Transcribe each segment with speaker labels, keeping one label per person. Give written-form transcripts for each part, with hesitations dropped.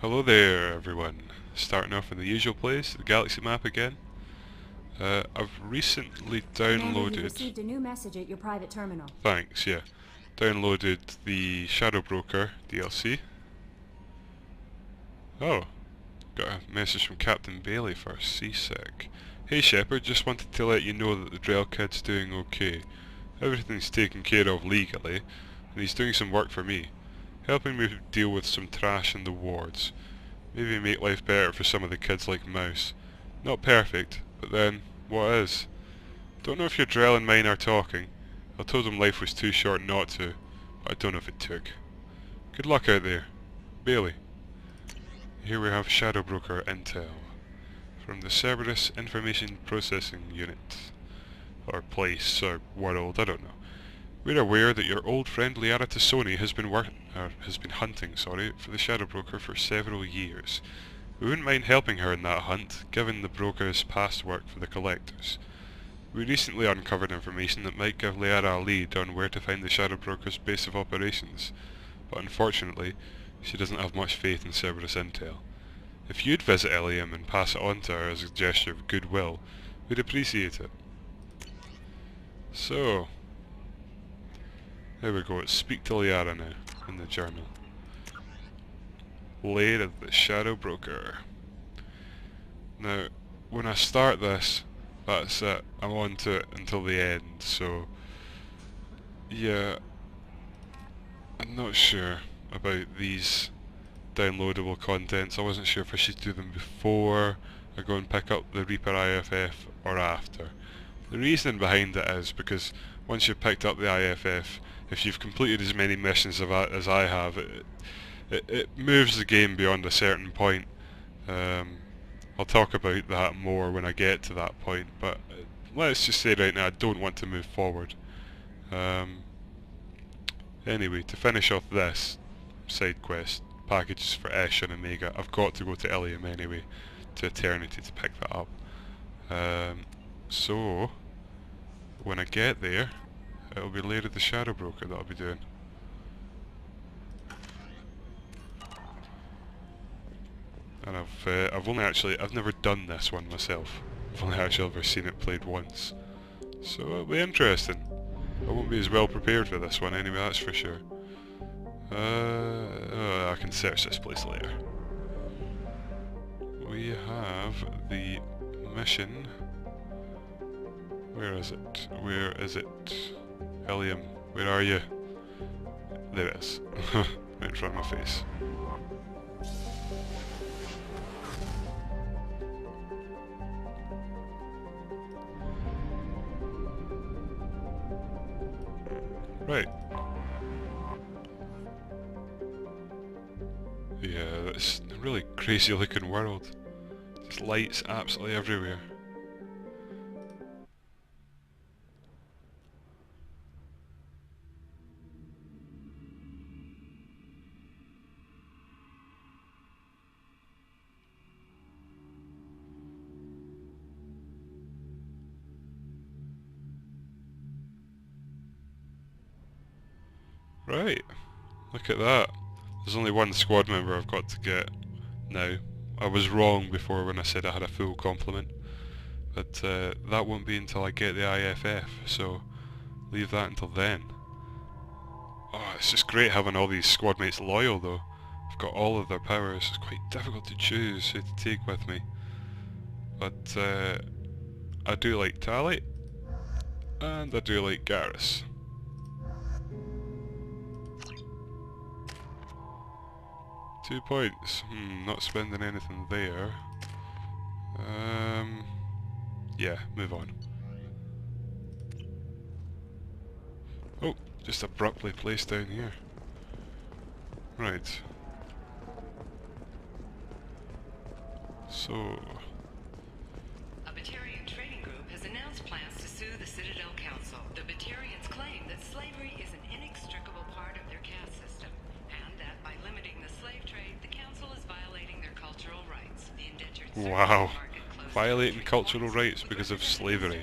Speaker 1: Hello there everyone, starting off in the usual place, the galaxy map again. I've recently
Speaker 2: Commander, you
Speaker 1: downloaded,
Speaker 2: received a new message at your private terminal.
Speaker 1: thanks, yeah, downloaded the Shadow Broker DLC. Oh, got a message from Captain Bailey for Seasick. Hey Shpeard, just wanted to let you know that the Drell kid's doing okay. Everything's taken care of legally, and he's doing some work for me, helping me deal with some trash in the wards. Maybe make life better for some of the kids like Mouse. Not perfect, but then, what is? Don't know if your Drell and mine are talking. I told him life was too short not to, but I don't know if it took. Good luck out there. Bailey. Here we have Shadow Broker intel from the Cerberus Information Processing Unit. Or place, or world, I don't know. We're aware that your old friend Liara has been hunting, for the Shadow Broker for several years. We wouldn't mind helping her in that hunt, given the broker's past work for the Collectors. We recently uncovered information that might give Liara a lead on where to find the Shadow Broker's base of operations, but unfortunately, she doesn't have much faith in Cerberus intel. If you'd visit Ilium and pass it on to her as a gesture of goodwill, we'd appreciate it. So, there we go, it's Speak to Liara now, in the journal. Lair of the Shadow Broker. Now, when I start this, that's it. I'm on to it until the end, so... yeah, I'm not sure about these downloadable contents. I wasn't sure if I should do them before I go and pick up the Reaper IFF or after. The reasoning behind it is because once you've picked up the IFF, if you've completed as many missions as I have, it moves the game beyond a certain point. I'll talk about that more when I get to that point, but let's just say right now I don't want to move forward. Anyway, to finish off this side quest, packages for Esh and Omega, I've got to go to Ilium anyway, to Eternity to pick that up. So, when I get there, it'll be Lair of the Shadow Broker that I'll be doing. And I've never done this one myself. I've only actually ever seen it played once. So it'll be interesting. I won't be as well prepared for this one anyway, that's for sure. I can search this place later. We have the mission. Where is it? Where is it? Ilium, where are you? There it is. Right in front of my face. Right. Yeah, it's a really crazy looking world. There's lights absolutely everywhere. Right, look at that. There's only one squad member I've got to get now. I was wrong before when I said I had a full complement, but that won't be until I get the IFF, so leave that until then. Oh, it's just great having all these squad mates loyal though. I've got all of their powers, it's quite difficult to choose who to take with me. But I do like Tally, and I do like Garrus. Two points. Not spending anything there. Yeah, move on. Oh, just abruptly placed down here. Right. So...
Speaker 3: a Batarian trading group has announced plans to sue the Citadel Council. The Batarians claim that slavery is an inextricable part of their caste system, and that by limiting the slave trade, the Council is violating their cultural rights. The indentured
Speaker 1: wow.
Speaker 3: market closed
Speaker 1: Violating cultural rights because of slavery.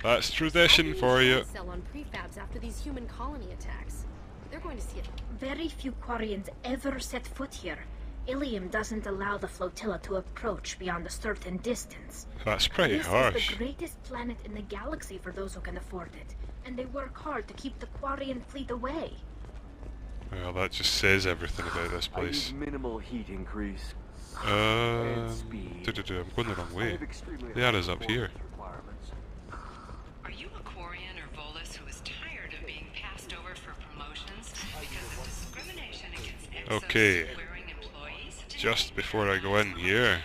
Speaker 1: That's tradition for you.
Speaker 4: Sell on prefabs after these human colony attacks. They're going to see it. Very few Quarians ever set foot here.
Speaker 5: Ilium doesn't allow the flotilla to approach beyond a certain distance.
Speaker 1: That's pretty
Speaker 5: This is
Speaker 1: harsh.
Speaker 5: the greatest planet in the galaxy for those who can afford it, and they work hard to keep the Quarian fleet away.
Speaker 1: Well, that just says everything about this
Speaker 6: I
Speaker 1: place.
Speaker 6: need minimal heat increase.
Speaker 1: I'm going the wrong way. Liara's up here.
Speaker 3: Are you a Quarian or Volus who is tired of being passed over for promotions because of discrimination against
Speaker 1: Okay.
Speaker 3: exo-wearing employees?
Speaker 1: Just before I go in here,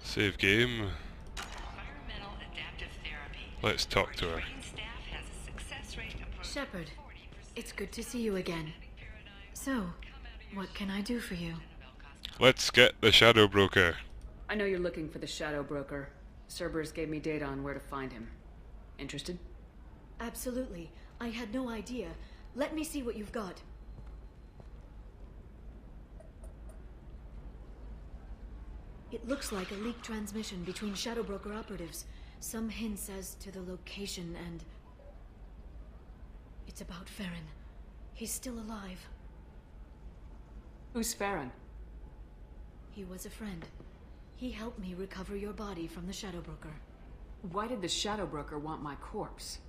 Speaker 1: save game.
Speaker 3: Environmental adaptive therapy.
Speaker 1: Let's talk to her.
Speaker 3: Trained staff has a success rate approaching
Speaker 7: Shepard,
Speaker 3: 40%.
Speaker 7: it's good to see you again. So, what can I do for you?
Speaker 1: Let's get the Shadow Broker.
Speaker 8: I know you're looking for the Shadow Broker. Cerberus gave me data on where to find him. Interested?
Speaker 7: Absolutely. I had no idea. Let me see what you've got. It looks like a leaked transmission between Shadow Broker operatives. Some hints as to the location and... It's about Farron. He's still alive.
Speaker 8: Who's Farron?
Speaker 7: He was a friend. He helped me recover your body from the Shadow Broker.
Speaker 8: Why did the Shadow Broker want my corpse?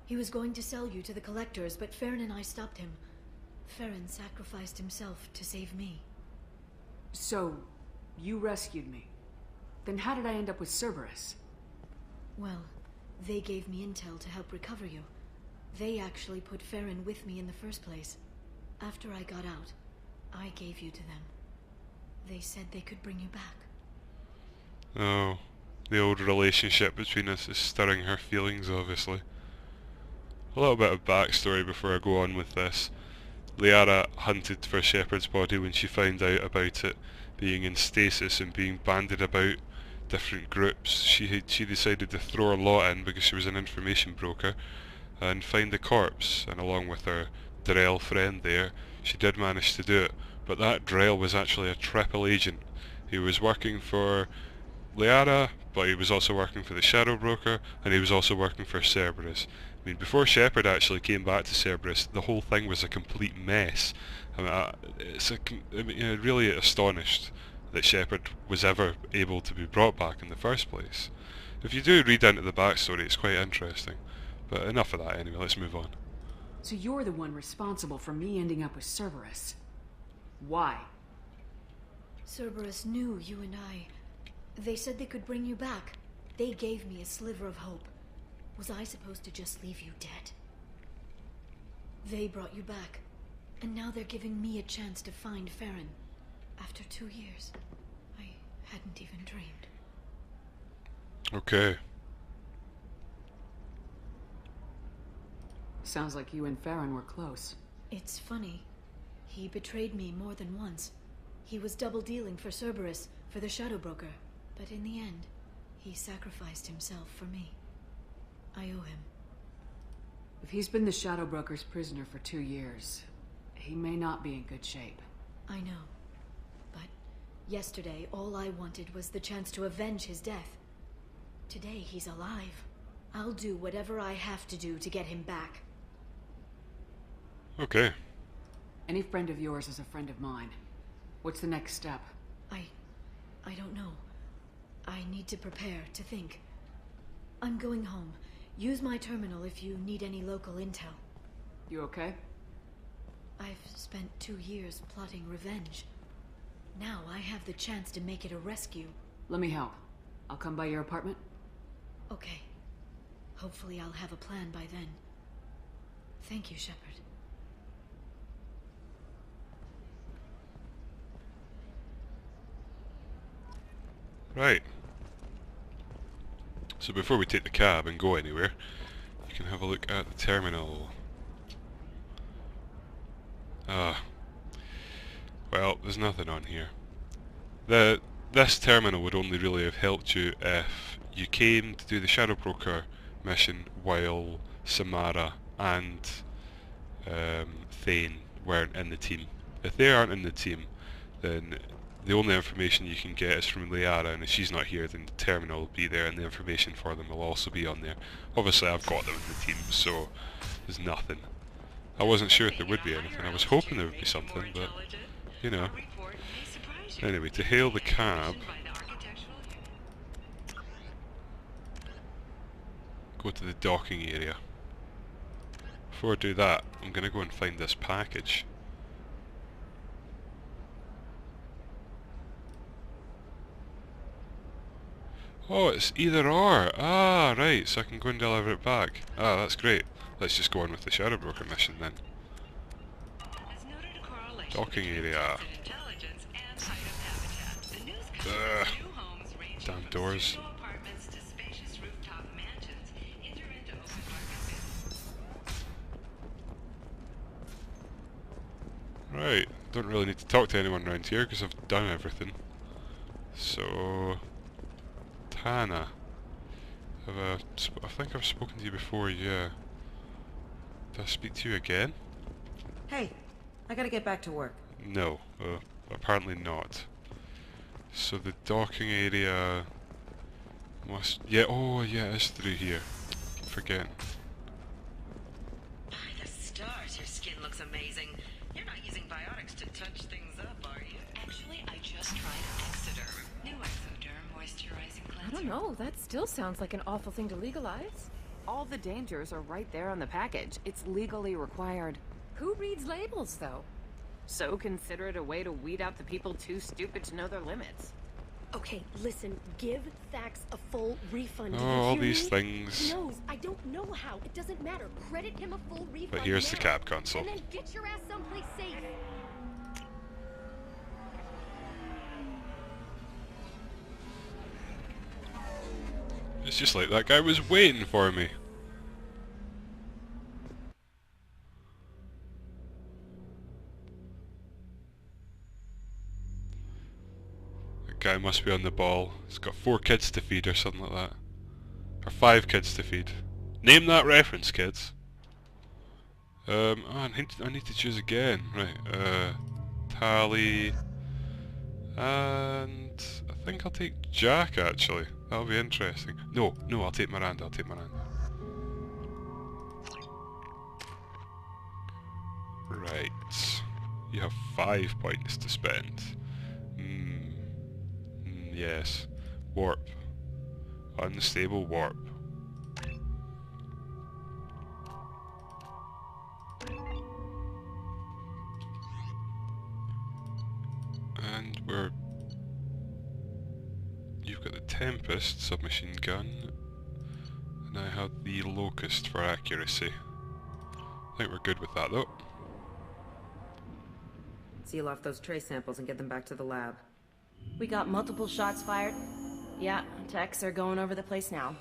Speaker 7: He was going to sell you to the collectors, but Farron and I stopped him. Farron sacrificed himself to save me.
Speaker 8: So, you rescued me. Then how did I end up with Cerberus?
Speaker 7: Well, they gave me intel to help recover you. They actually put Farron with me in the first place. After I got out, I gave you to them. They said they could bring you back.
Speaker 1: Oh, the old relationship between us is stirring her feelings, obviously. A little bit of backstory before I go on with this. Liara hunted for Shepard's body when she found out about it being in stasis and being banded about different groups. She decided to throw her lot in because she was an information broker and find the corpse, and along with her Drell friend there, she did manage to do it. But that Drell was actually a triple agent. He was working for Liara, but he was also working for the Shadow Broker, and he was also working for Cerberus. I mean, before Shepard actually came back to Cerberus, the whole thing was a complete mess. I mean, really astonished that Shepard was ever able to be brought back in the first place. If you do read into the backstory, it's quite interesting. But enough of that anyway, let's move on.
Speaker 8: So you're the one responsible for me ending up with Cerberus. Why?
Speaker 7: Cerberus knew you and I. They said they could bring you back. They gave me a sliver of hope. Was I supposed to just leave you dead? They brought you back, and now they're giving me a chance to find Farron. After 2 years, I hadn't even dreamed.
Speaker 1: Okay.
Speaker 8: Sounds like you and Farron were close.
Speaker 7: It's funny. He betrayed me more than once. He was double-dealing for Cerberus, for the Shadow Broker. But in the end, he sacrificed himself for me. I owe him.
Speaker 8: If he's been the Shadow Broker's prisoner for 2 years, he may not be in good shape.
Speaker 7: I know. But yesterday, all I wanted was the chance to avenge his death. Today, he's alive. I'll do whatever I have to do to get him back.
Speaker 1: Okay.
Speaker 8: Any friend of yours is a friend of mine. What's the next step?
Speaker 7: I don't know. I need to prepare, to think. I'm going home. Use my terminal if you need any local intel.
Speaker 8: You okay?
Speaker 7: I've spent 2 years plotting revenge. Now I have the chance to make it a rescue.
Speaker 8: Let me help. I'll come by your apartment.
Speaker 7: Okay. Hopefully I'll have a plan by then. Thank you, Shepard.
Speaker 1: Right. So before we take the cab and go anywhere, you can have a look at the terminal. Well, there's nothing on here. This terminal would only really have helped you if you came to do the Shadow Broker mission while Samara and Thane weren't in the team. If they aren't in the team, then the only information you can get is from Liara, and if she's not here, then the terminal will be there, and the information for them will also be on there. Obviously, I've got them in the team, so there's nothing. I wasn't sure if there would be anything. I was hoping there would be something, but, you know. Anyway, to hail the cab,
Speaker 3: By the architectural
Speaker 1: go to the docking area. Before I do that, I'm gonna go and find this package. Oh, it's either or. Ah, right, so I can go and deliver it back. Ah, that's great. Let's just go on with the Shadow Broker mission then.
Speaker 3: has noted a correlation
Speaker 1: Docking
Speaker 3: between
Speaker 1: area.
Speaker 3: threats in intelligence and height of habitat. The news comes from new homes ranging
Speaker 1: Damn
Speaker 3: from
Speaker 1: doors.
Speaker 3: studio apartments to spacious rooftop mansions enter into open market bids.
Speaker 1: Right, don't really need to talk to anyone around here because I've done everything. So, Tana. I think I've spoken to you before, yeah. Did I speak to you again?
Speaker 9: Hey, I gotta get back to work.
Speaker 1: No, apparently not. So the docking area must... Yeah, oh yeah, it's through here. Keep forgetting.
Speaker 3: By the stars, your skin looks amazing. You're not using biotics to touch things up, are you? Actually, I just tried Exoderm. New Exoderm moisturizing cleanser.
Speaker 4: I don't know. That still sounds like an awful thing to legalize. All the dangers are right there on the package. It's legally required. Who reads labels, though? So consider it a way to weed out the people too stupid to know their limits.
Speaker 5: Okay, listen, give Thax a full refund.
Speaker 1: Oh,
Speaker 5: Do you
Speaker 1: all
Speaker 5: hear
Speaker 1: these
Speaker 5: me?
Speaker 1: things.
Speaker 5: He knows. I don't know how. It doesn't matter. Credit him a full refund.
Speaker 1: But here's the
Speaker 5: now.
Speaker 1: cab console.
Speaker 5: And then get your ass someplace safe.
Speaker 1: It's just like that guy was waiting for me. That guy must be on the ball. He's got 4 kids to feed or something like that. Or 5 kids to feed. Name that reference, kids. Oh, I need to choose again. Right, Tally... And... I think I'll take Jack, actually. That'll be interesting. No, I'll take Miranda, Right. You have 5 points to spend. Yes. Warp. Unstable warp. And you've got the Tempest submachine gun, and I have the Locust for accuracy. I think we're good with that though.
Speaker 9: Seal off those trace samples and get them back to the lab.
Speaker 10: We got multiple shots fired. Yeah, techs are going over the place now.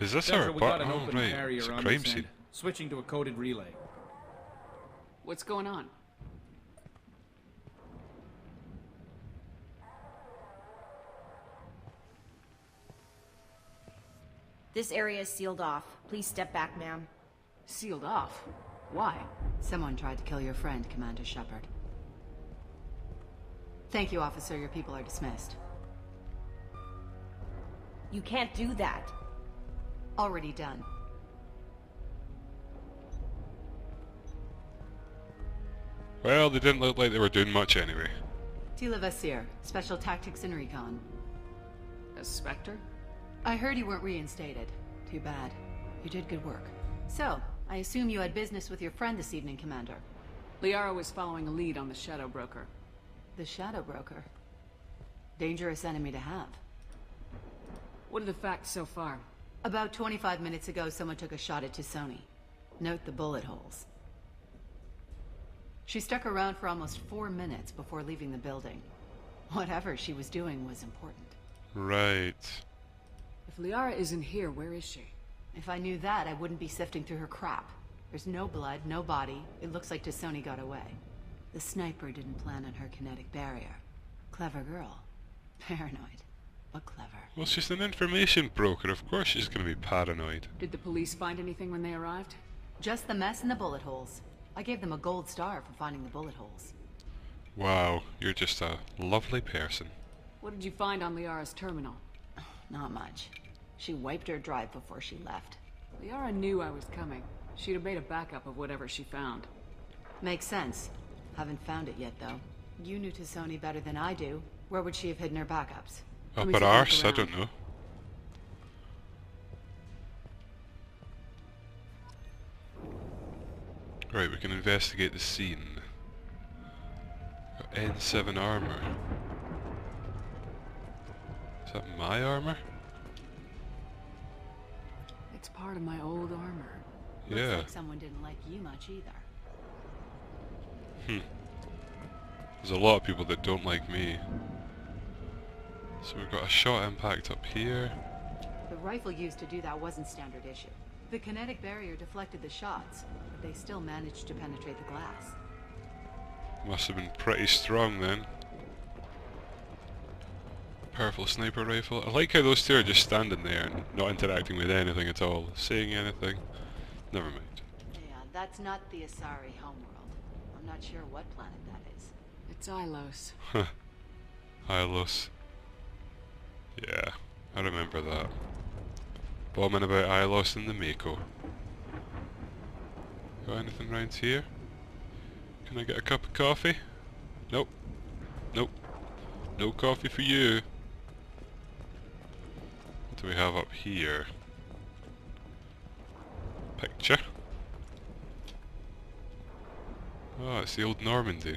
Speaker 1: Is this
Speaker 11: Central,
Speaker 1: our
Speaker 11: we got
Speaker 1: part?
Speaker 11: an
Speaker 1: Oh
Speaker 11: open
Speaker 1: right,
Speaker 11: carrier
Speaker 1: it's a
Speaker 11: on
Speaker 1: crime
Speaker 11: this
Speaker 1: scene.
Speaker 11: end. Switching to a coded relay.
Speaker 8: What's going on?
Speaker 10: This area is sealed off. Please step back, ma'am.
Speaker 8: Sealed off? Why?
Speaker 12: Someone tried to kill your friend, Commander Shpeard. Thank you, officer. Your people are dismissed.
Speaker 10: You can't do that.
Speaker 12: Already done.
Speaker 1: Well, they didn't look like they were doing much anyway.
Speaker 12: Tila Vasir, Special Tactics and Recon.
Speaker 8: A Spectre?
Speaker 12: I heard you weren't reinstated. Too bad. You did good work. So, I assume you had business with your friend this evening, Commander.
Speaker 8: Liara was following a lead on the Shadow Broker.
Speaker 12: The Shadow Broker. Dangerous enemy to have.
Speaker 8: What are the facts so far?
Speaker 12: About 25 minutes ago, someone took a shot at Tisoni. Note the bullet holes. She stuck around for almost 4 minutes before leaving the building. Whatever she was doing was important.
Speaker 1: Right.
Speaker 8: If Liara isn't here, where is she?
Speaker 12: If I knew that, I wouldn't be sifting through her crap. There's no blood, no body. It looks like Tisoni got away. The sniper didn't plan on her kinetic barrier. Clever girl. Paranoid, but clever.
Speaker 1: Well, she's an information broker. Of course she's going to be paranoid.
Speaker 8: Did the police find anything when they arrived?
Speaker 12: Just the mess and the bullet holes. I gave them a gold star for finding the bullet holes.
Speaker 1: Wow, you're just a lovely person.
Speaker 8: What did you find on Liara's terminal?
Speaker 12: Not much. She wiped her drive before she left.
Speaker 8: Liara knew I was coming. She'd have made a backup of whatever she found.
Speaker 12: Makes sense. Haven't found it yet, though. You knew Tisoni better than I do. Where would she have hidden her backups?
Speaker 1: Up
Speaker 8: me
Speaker 1: her
Speaker 8: take a look
Speaker 1: arse? I
Speaker 8: around.
Speaker 1: don't know. Right, we can investigate the scene. Got N7 armor. Is that my armor?
Speaker 8: It's part of my old armor.
Speaker 12: Looks
Speaker 1: Yeah.
Speaker 12: like someone didn't like you much either.
Speaker 1: There's a lot of people that don't like me. So we've got a shot impact up here.
Speaker 12: The rifle used to do that wasn't standard issue. The kinetic barrier deflected the shots, but they still managed to penetrate the glass.
Speaker 1: Must have been pretty strong then. Powerful sniper rifle. I like how those two are just standing there and not interacting with anything at all. Saying anything. Never mind.
Speaker 12: Yeah, that's not the Asari homeworld. I'm not sure what planet that is.
Speaker 8: It's Ilos.
Speaker 1: Huh. Ilos. Yeah, I remember that. Bombing about Ilos and the Mako. Got anything round here? Can I get a cup of coffee? Nope. Nope. No coffee for you. What do we have up here? Picture. Oh, it's the old Normandy.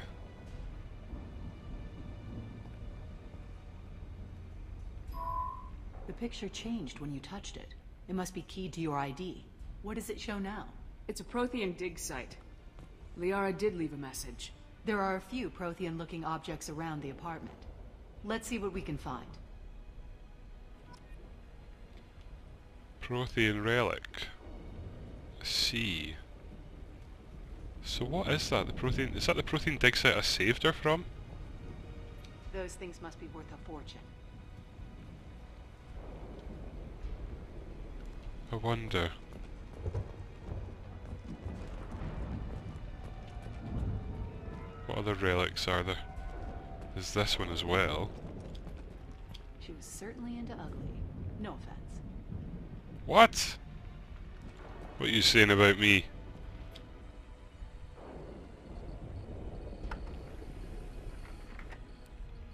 Speaker 12: The picture changed when you touched it. It must be keyed to your ID. What does it show now?
Speaker 8: It's a Prothean dig site. Liara did leave a message.
Speaker 12: There are a few Prothean-looking objects around the apartment. Let's see what we can find.
Speaker 1: Prothean relic. C. So what is that? The Prothean... Is that the Prothean dig site I saved her from?
Speaker 12: Those things must be worth a fortune.
Speaker 1: I wonder. What other relics are there? There's this one as well.
Speaker 12: She was certainly into ugly. No offense.
Speaker 1: What? What are you saying about me?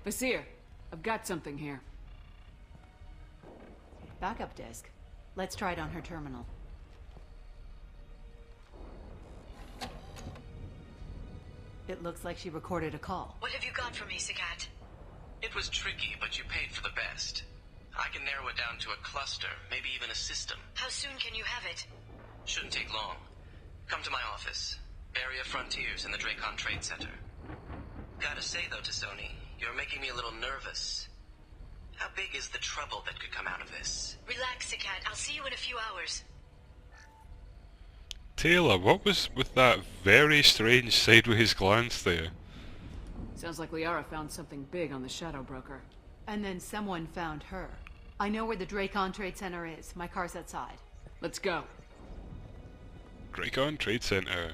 Speaker 8: Vasir, I've got something here.
Speaker 12: Backup disk. Let's try it on her terminal. It looks like she recorded a call.
Speaker 3: What have you got for me, Sagat?
Speaker 13: It was tricky, but you paid for the best. I can narrow it down to a cluster, maybe even a system.
Speaker 3: How soon can you have it?
Speaker 13: Shouldn't take long. Come to my office. Area Frontiers in the Dracon Trade Center. Gotta say though, Tassoni, you're making me a little nervous. How big is the trouble that could come out of this?
Speaker 3: Relax, Sagat. I'll see you in a few hours.
Speaker 1: Taylor, what was with that very strange sideways glance there?
Speaker 8: Sounds like Liara found something big on the Shadow Broker.
Speaker 12: And then someone found her. I know where the Dracon Trade Center is. My car's outside.
Speaker 8: Let's go.
Speaker 1: Dracon Trade Center.